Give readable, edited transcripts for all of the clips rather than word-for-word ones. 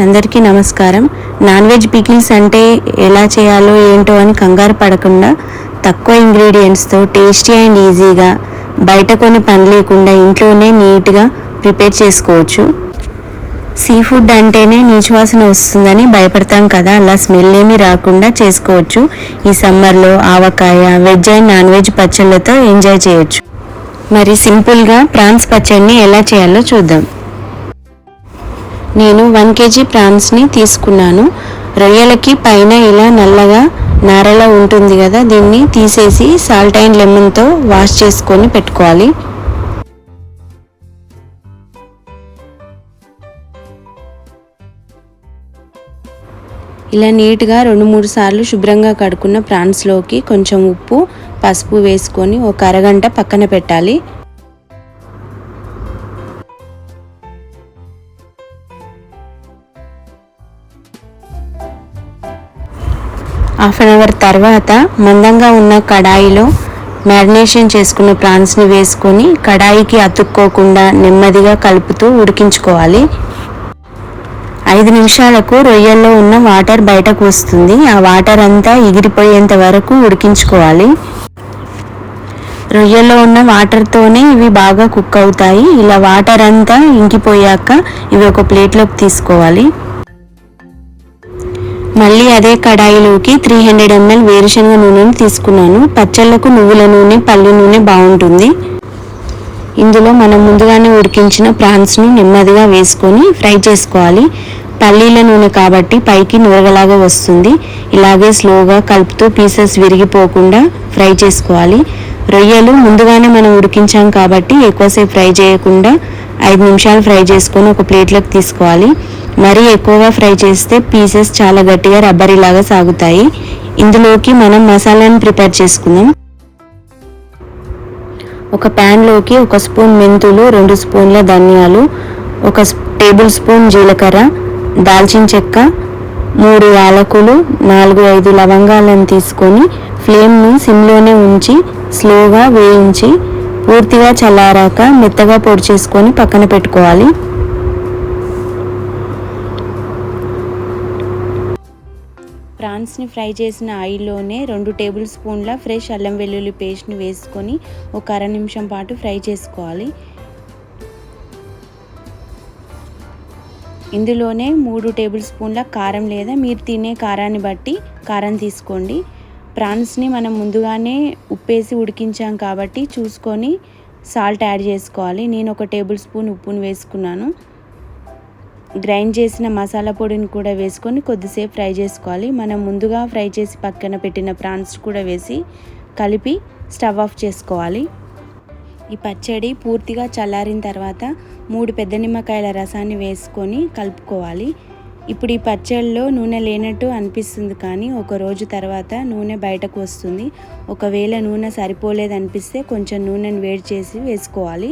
అందరికీ నమస్కారం. Non veg pickles అంటే ఎలా చేయాలో ఏంటో అని కంగారు పడకుండా తక్కువ ఇంగ్రీడియంట్స్తో టేస్టీ అండ్ ఈజీగా బయట కొన్ని పని లేకుండా ఇంట్లోనే నీట్గా ప్రిపేర్ చేసుకోవచ్చు. సీ ఫుడ్ అంటేనే నీచువాసన వస్తుందని భయపడతాం కదా, అలా స్మెల్ ఏమీ రాకుండా చేసుకోవచ్చు. ఈ సమ్మర్లో avakaya, veg and non veg పచ్చళ్ళతో ఎంజాయ్ చేయొచ్చు. మరి సింపుల్గా ప్రాన్స్ పచ్చడిని ఎలా చేయాలో చూద్దాం. నేను 1 kg ప్రాన్స్ని తీసుకున్నాను. రొయ్యలకి పైన ఇలా నల్లగా నారలా ఉంటుంది కదా, దీన్ని తీసేసి సాల్ట్ అండ్ లెమన్తో వాష్ చేసుకొని పెట్టుకోవాలి. ఇలా నీట్గా 2-3 సార్లు శుభ్రంగా కడుక్కున్న ప్రాన్స్లోకి కొంచెం ఉప్పు, పసుపు వేసుకొని ఒక అరగంట పక్కన పెట్టాలి. హాఫ్ అన్ అవర్ తర్వాత మందంగా ఉన్న కడాయిలో మ్యారినేషన్ చేసుకున్న ప్రాన్స్ని వేసుకొని కడాయికి అతుక్కోకుండా నెమ్మదిగా కలుపుతూ ఉడికించుకోవాలి. 5 నిమిషాలకు రొయ్యల్లో ఉన్న వాటర్ బయటకు వస్తుంది. ఆ వాటర్ అంతా ఎగిరిపోయేంత వరకు ఉడికించుకోవాలి. రొయ్యల్లో ఉన్న వాటర్తోనే ఇవి బాగా కుక్ అవుతాయి. ఇలా వాటర్ అంతా ఇంకిపోయాక ఇవి ఒక ప్లేట్లోకి తీసుకోవాలి. మళ్ళీ అదే కడాయిలోకి 300 ml వేరుశనగ నూనెను తీసుకున్నాను. పచ్చళ్ళకు నువ్వుల నూనె, పల్లి నూనె బాగుంటుంది. ఇందులో మనం ముందుగానే ఉడికించిన ప్రాన్స్ను నెమ్మదిగా వేసుకొని ఫ్రై చేసుకోవాలి. పల్లీల నూనె కాబట్టి పైకి నురగలాగా వస్తుంది. ఇలాగే స్లోగా కలుపుతూ పీసెస్ విరిగిపోకుండా ఫ్రై చేసుకోవాలి. రొయ్యలు ముందుగానే మనం ఉడికించాం కాబట్టి ఎక్కువసేపు ఫ్రై చేయకుండా 5 నిమిషాలు ఫ్రై చేసుకొని ఒక ప్లేట్లోకి తీసుకోవాలి. మరీ ఎక్కువగా ఫ్రై చేస్తే పీసెస్ చాలా గట్టిగా రబ్బరీలాగా సాగుతాయి. ఇందులోకి మనం మసాలాను ప్రిపేర్ చేసుకుందాం. ఒక ప్యాన్లోకి 1 స్పూన్ మెంతులు, 2 స్పూన్ల ధనియాలు, 1 టేబుల్ స్పూన్ జీలకర్ర, దాల్చిన చెక్క, 3 యాలకులు, 4-5 లవంగాలను తీసుకొని ఫ్లేమ్ని సిమ్లోనే ఉంచి స్లోగా వేయించి పూర్తిగా చల్లారాక మెత్తగా పొడి చేసుకొని పక్కన పెట్టుకోవాలి. ప్రాన్స్ని ఫ్రై చేసిన ఆయిల్లోనే 2 టేబుల్ స్పూన్ల ఫ్రెష్ అల్లం వెల్లుల్లి పేస్ట్ని వేసుకొని ఒక అర నిమిషం పాటు ఫ్రై చేసుకోవాలి. ఇందులోనే 3 టేబుల్ స్పూన్ల కారం లేదా మీరు తినే కారాన్ని బట్టి కారం తీసుకోండి. ప్రాన్స్ని మనం ముందుగానే ఉప్పేసి ఉడికించాం కాబట్టి చూసుకొని సాల్ట్ యాడ్ చేసుకోవాలి. నేను 1 టేబుల్ స్పూన్ ఉప్పును వేసుకున్నాను. గ్రైండ్ చేసిన మసాలా పొడిని కూడా వేసుకొని కొద్దిసేపు ఫ్రై చేసుకోవాలి. మనం ముందుగా ఫ్రై చేసి పక్కన పెట్టిన ప్రాన్స్ కూడా వేసి కలిపి స్టవ్ ఆఫ్ చేసుకోవాలి. ఈ పచ్చడి పూర్తిగా చల్లారిన తర్వాత 3 పెద్ద నిమ్మకాయల రసాన్ని వేసుకొని కలుపుకోవాలి. ఇప్పుడు ఈ పచ్చడిలో నూనె లేనట్టు అనిపిస్తుంది, కానీ ఒక రోజు తర్వాత నూనె బయటకు వస్తుంది. ఒకవేళ నూనె సరిపోలేదు అనిపిస్తే కొంచెం నూనెను వేడి చేసి వేసుకోవాలి.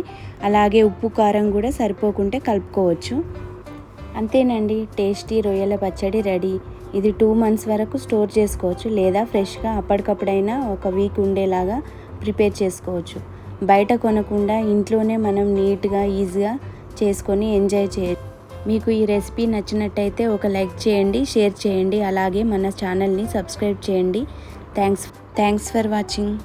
అలాగే ఉప్పు, కారం కూడా సరిపోకుంటే కలుపుకోవచ్చు. అంతేనండి, టేస్టీ రొయ్యల పచ్చడి రెడీ. ఇది 2 months వరకు స్టోర్ చేసుకోవచ్చు, లేదా ఫ్రెష్గా అప్పటికప్పుడైనా 1 వీక్ ఉండేలాగా ప్రిపేర్ చేసుకోవచ్చు. బయట కొనకుండా ఇంట్లోనే మనం నీట్గా ఈజీగా చేసుకొని ఎంజాయ్ చేయొచ్చు. మీకు ఈ రెసిపీ నచ్చినట్టయితే ఒక లైక్ చేయండి, షేర్ చేయండి, అలాగే మన ఛానల్ని సబ్స్క్రైబ్ చేయండి. Thanks for watching.